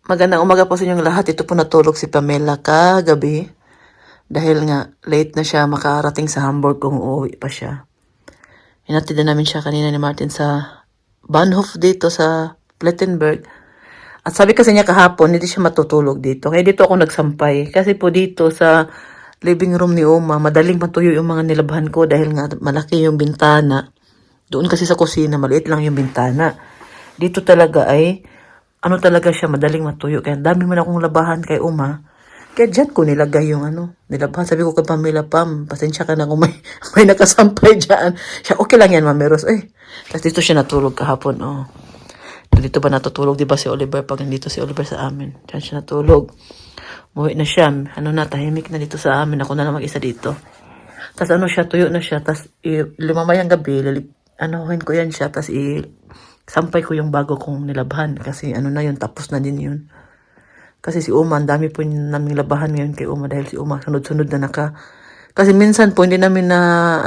Magandang umaga po sa inyong lahat. Ito po natulog si Pamela kagabi. Dahil nga late na siya makarating sa Hamburg kung uuwi pa siya. Hinatid na namin siya kanina ni Martin sa Bahnhof dito sa Plettenberg. At sabi kasi niya kahapon, hindi siya matutulog dito. Kaya dito ako nagsampay. Kasi po dito sa living room ni Uma, madaling matuyo yung mga nilabhan ko dahil nga malaki yung bintana. Doon kasi sa kusina, maliit lang yung bintana. Dito talaga ay ano talaga siya, madaling matuyo. Kaya dami man akong labahan kay Uma. Kaya dyan ko nilagay yung nilabahan. Sabi ko kay Pamela, Pam, pasensya ka na kung may nakasampay dyan. Siya, okay lang yan, Mami Rose. Tapos dito siya natulog kahapon, oh. Dito ba natutulog, di ba si Oliver? Pag nandito si Oliver sa amin, dyan siya natulog. Umuwi na siya. Tahimik na dito sa amin. Ako na lang mag-isa dito. Tapos siya, tuyo na siya. Tapos limamayang gabi, ko yan siya. Tapos sampay ko yung bago kong nilabhan kasi na yun, tapos na din yun. Kasi si Uma, ang dami po naming labahan ngayon kay Uma dahil si Uma sunod-sunod na kasi minsan po hindi namin na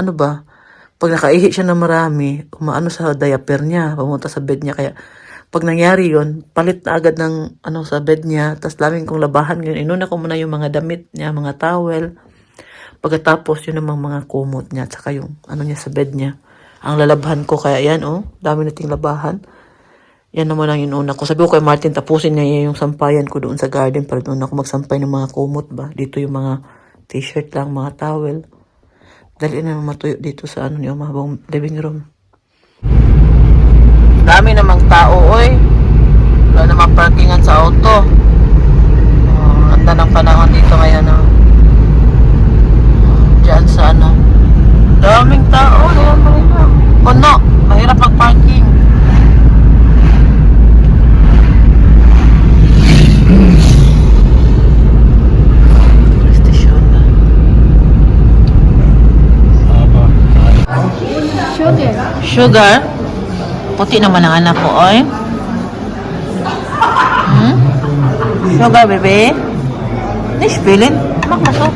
pag nakaihi siya na marami, umaano sa diaper niya, pumunta sa bed niya, kaya pag nangyari yun, palit na agad ng sa bed niya, tas daming kong labahan ngayon, inuna ko muna yung mga damit niya, mga towel, pagkatapos yun namang mga kumot niya, tsaka yung niya sa bed niya. Ang lalabhan ko, kaya yan, dami nating labahan. Yan naman ang inuna ko. Sabi ko kay Martin, tapusin niya yung sampayan ko doon sa garden para doon ako magsampay ng mga kumot ba. Dito yung mga t-shirt lang, mga towel. Dali na matuyo dito sa ni Umabong living room. Dami namang tao, oy. Wala namang parkingan sa auto. Anda ng panahon dito ngayon, Diyan sa daming tao, puno, mahirap mag-parking. Station na. Sugar? Puti naman ang anak ko, oy. Sugar, bebe? Nicht spielen? Mach mal so.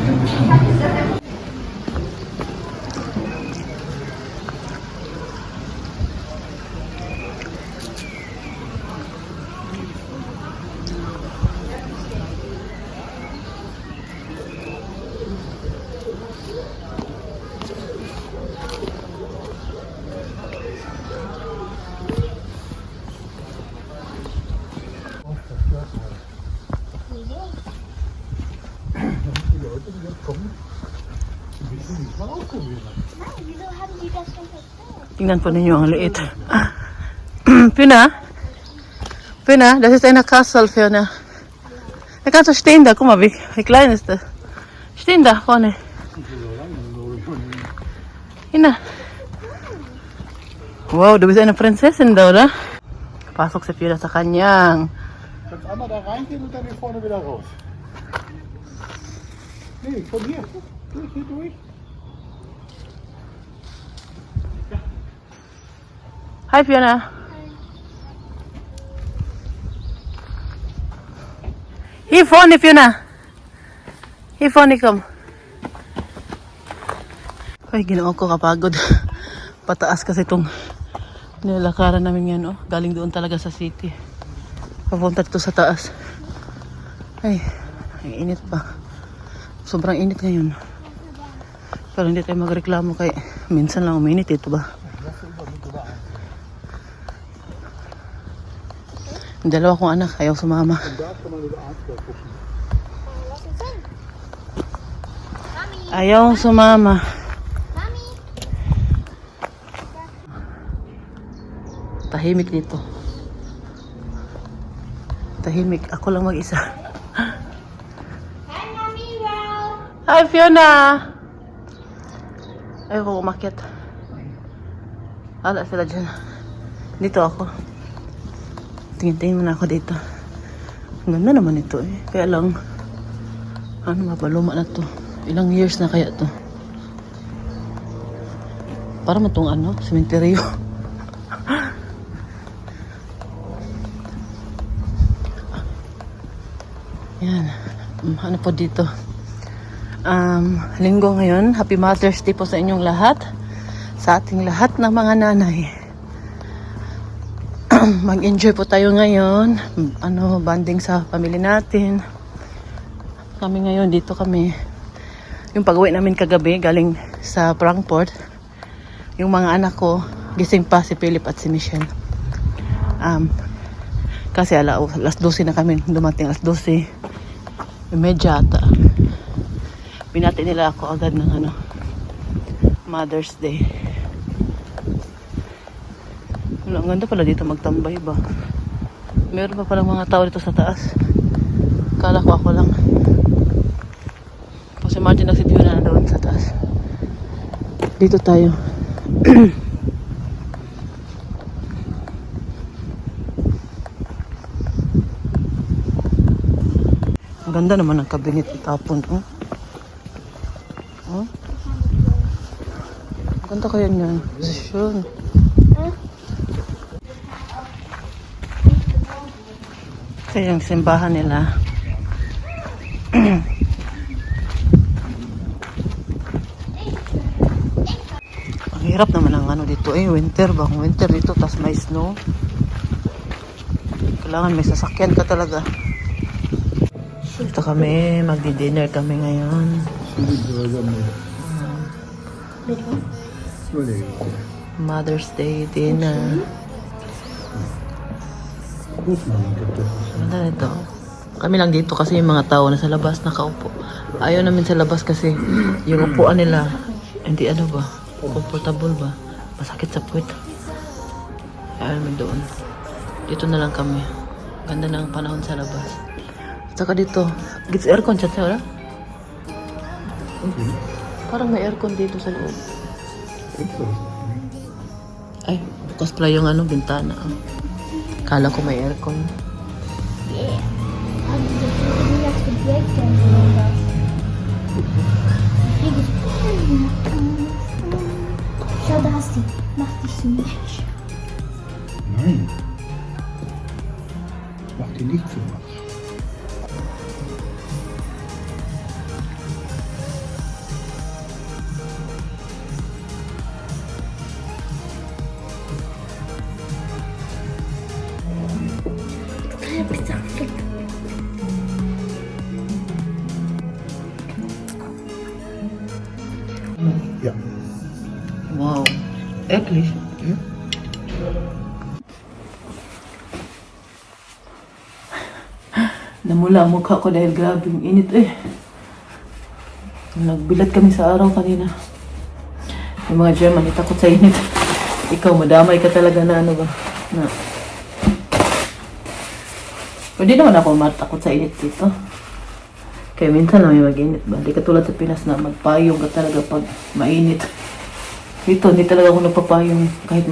Tingnan po ninyo ang liit. Fiona? Fiona, das ist eine Kastel, Fiona. Da kannst du stehen da, guck mal, wie klein ist das. Stehen da vorne. Hina. Wow, du bist eine Prinzessin da, oder? Pasok si Fiona sa kanyang. Kannst einmal da reingehen und dann hier vorne wieder raus. Nee, von hier. Durch, hier durch. Hi, Fiona. Hier vorne, Fiona. Hier vorne, komm. Ay, ginawa ko kapagod. Pataas kasi itong nilalakaran namin yan, Galing doon talaga sa city. Papunta dito sa taas. Ay, ang init pa. Sobrang init ngayon. Pero hindi tayo magreklamo kay minsan lang uminit ito ba. Ang dalawa kong anak ayaw sumama. Ayaw sumama. Tahimik dito. Tahimik. Ako lang mag-isa. Hi, Fiona! Ayaw ko umakyat. Wala sila dyan. Dito ako. Tingin-tingin muna ako dito. Ang ganda naman ito Kaya lang, mapaluma na to. Ilang years na kaya to. Para matong sementeryo. Yan. Ano po dito? Linggo ngayon. Happy Mother's Day po sa inyong lahat. Sa ating lahat ng mga nanay. Mag-enjoy po tayo ngayon. Banding sa pamilya natin. Kami ngayon, dito kami. Yung pag-uwi namin kagabi, galing sa Frankfurt. Yung mga anak ko, gising pa si Philip at si Michelle. Kasi alas 12 na kami dumating, alas 12. Medya ata. Binati nila ako agad ng Mother's Day. Ang ganda pala dito magtambay ba. Meron pa palang mga tao dito sa taas. Kala ko ako lang. Kasi Martin nagsipyo na doon sa taas. Dito tayo. Ang ganda naman ng kabinet itapon. Oh. Oh. Ang ganda kaya niyan. Posisyon. Ito yung simbahan nila. Ang hirap naman ang dito winter ba? Winter dito, tas may snow. Kailangan may sasakyan ka talaga. Dito kami, magdi-dinner kami ngayon. Mother's Day dinner. Ganda nito. Kami lang dito kasi yung mga tao na sa labas nakaupo. Ayaw namin sa labas kasi yung upuan nila hindi comfortable ba? Masakit sa puwet. Ayaw namin doon. Dito na lang kami. Ganda na ang panahon sa labas. Saka dito, gets aircon chat sa wala? Parang may aircon dito sa loob. Ay, bukas pala yung bintana. Kala ko may aircon. Yeah. Also das würde mir auf den Breakdance oder was? Schau, da hast du. Mach dich so nicht. Nein. Mach die nicht so was. Ja. Wow. Eklig. Namula ang mukha ko dahil grabe yung init Nagbilat kami sa araw kanina. Yung mga German, takot sa init. Ikaw, madamay ka talaga na na. Pwede naman ako matakot sa init dito. Kaya minsan lang may mag-init ba? Hindi katulad sa Pinas na magpayong ka talaga pag mainit. Dito, hindi talaga ako nagpapayong kahit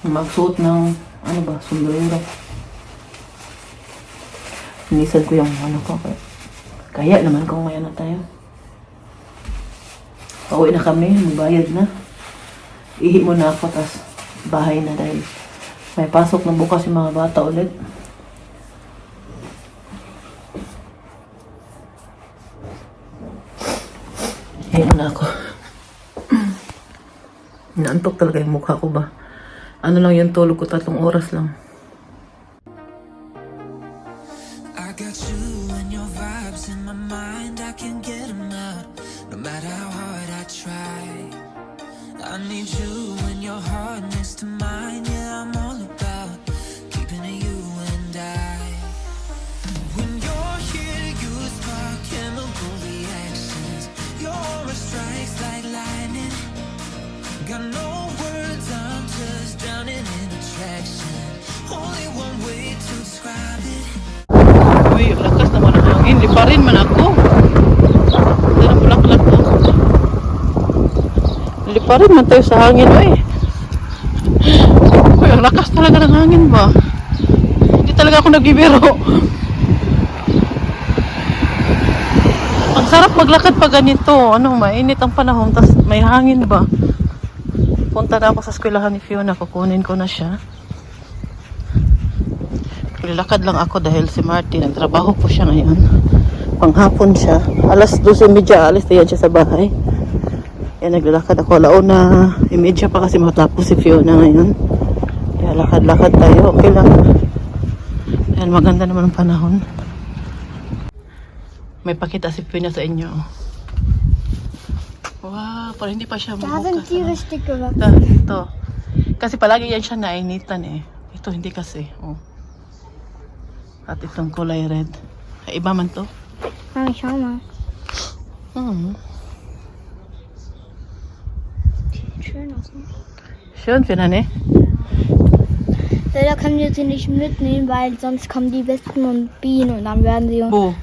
magsuot ng, sombrero. Inisan ko yung ko. Kaya naman kung maya na tayo. Pauwi na kami, magbayad na. Ihi mo na ako, tas bahay na dahil may pasok na bukas yung mga bata ulit. Ayan na ako. Naantok talaga yung mukha ko ba? Lang yung tulog ko, 3 oras lang. I got you and your vibes in my mind. I can't get them out, no matter how hard I try. I need you and your heart next to mine. Yeah, I'm all about keeping it you and I. When you're here, you spark chemical reactions. Your aura strikes like lightning. Got no words, I'm just drowning in attraction. Only one way to describe it. Uy, lakas naman ang hangin. Liparin man ako. Dala bulak-lak ko. Liparin man tayo sa hangin, uy. Uy, ang lakas talaga ng hangin ba? Hindi talaga ako nagbibiro. Ang sarap maglakad pag ganito. Mainit ang panahon, tas may hangin ba? Punta na ako sa eskwelahan ni Fiona, kukunin ko na siya. Naglalakad lang ako dahil si Martin, nagtrabaho po siya ngayon. Panghapon siya. Alas 12:30, alis na yan siya sa bahay. Yan, naglalakad ako. 1:30 pa kasi matapos si Fiona ngayon. Kaya lakad-lakad tayo. Okay lang. Ayan, maganda naman ang panahon. May pakita si Pina sa inyo. Wow, parang hindi pa siya Da mabukas. sind die richtig gewachsen. Ito. Kasi palagi yan siya nainitan eh. Ito hindi kasi. Oh. At itong kulay red. Ay, iba man to. Ah, schau mal. Hmm. Sieht schön aus, ne? Schön, Pina, ne? Leider können wir sie nicht mitnehmen, weil sonst kommen die Wespen und Bienen und dann werden sie Wo?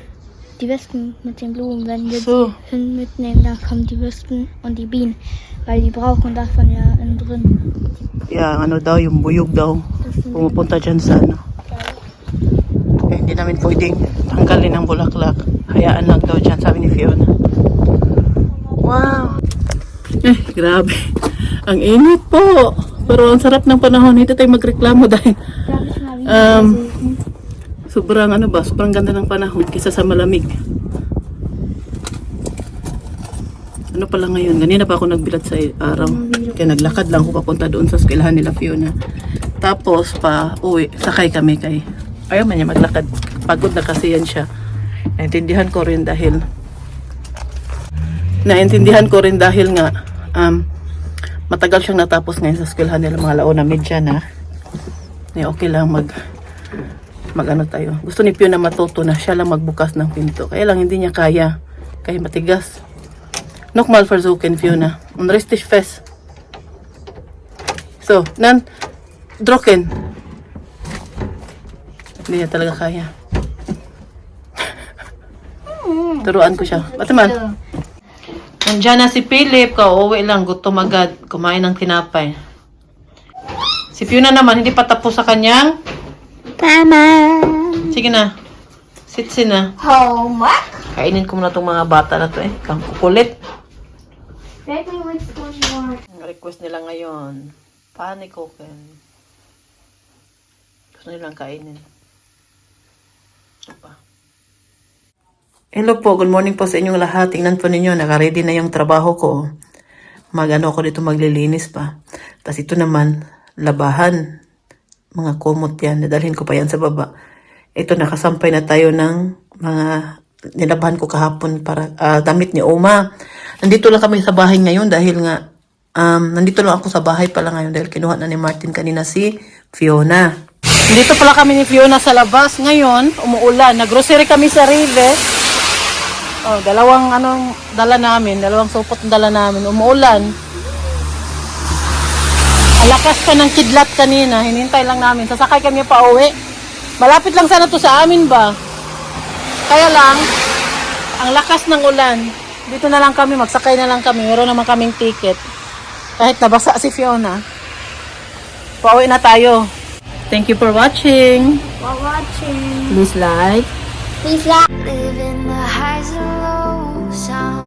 die Wespen mit den Blumen, wenn wir So. sie hin mitnehmen, dann kommen die Wespen und die Bienen, weil die brauchen davon ja innen drin. Yeah, ano daw, yung buyog daw. Das sind Pumupunta dyan sa ano. Eh, hindi namin pwedeng tanggalin ang bulaklak. Hayaan lang daw dyan, sabi ni Fiona. Wow! Eh, grabe. Ang init po. Pero ang sarap ng panahon. Dito tayo magreklamo dahil Darf ich mal wieder versuchen? sobrang ano ba, sobrang ganda ng panahon kaysa sa malamig. Ano pala ngayon? Ganina pa ako nagbilat sa araw. Kaya naglakad lang ako papunta doon sa eskwelahan nila Fiona. Tapos pa uwi, sakay kami kay ayaw man niya maglakad. Pagod na kasi yan siya. Naintindihan ko rin dahil nga matagal siyang natapos ngayon sa eskwelahan nila mga laona medya na. Okay lang mag ano tayo. Gusto ni Fiona matuto na siya lang magbukas ng pinto. Kaya lang hindi niya kaya. Kaya matigas. Nog mal versuchen, Fiona. Und richtig fest. So, dann drücken. Hindi niya talaga kaya. Turuan ko siya. Ba't naman? Nandiyan na si Philip. Kauwi lang. Gutom agad. Kumain ng tinapay. Si Fiona naman, hindi pa tapos sa kanyang. Mama! Sige na. Sitsi na. Homework? Kainin ko muna itong mga bata na to eh. Kang kukulit. Let me wait one more. Ang request nila ngayon, panikoken. Gusto nilang kainin. Ito pa. Hello po, good morning po sa inyong lahat. Tingnan po ninyo, naka-ready na yung trabaho ko. Mag-ano ako dito, maglilinis pa. Tapos ito naman, labahan. Mga kumot yan, nadalhin ko pa yan sa baba. Ito, nakasampay na tayo ng mga nilabahan ko kahapon para damit ni Oma. Nandito lang kami sa bahay ngayon dahil nga nandito lang ako sa bahay pala ngayon dahil kinuha na ni Martin kanina si Fiona. Nandito pala kami ni Fiona sa labas. Ngayon, umuulan. Nag-grocery kami sa Rives. Oh, dalawang dalawang supot ang dala namin. Umuulan. Alakas pa ng kidlat kanina. Hinintay lang namin. Sasakay kami pa uwi. Malapit lang sana to sa amin ba? Kaya lang, ang lakas ng ulan. Dito na lang kami, magsakay na lang kami. Meron naman kaming ticket. Kahit nabasa si Fiona. Pauwi na tayo. Thank you for watching. For watching. Please like. Please like.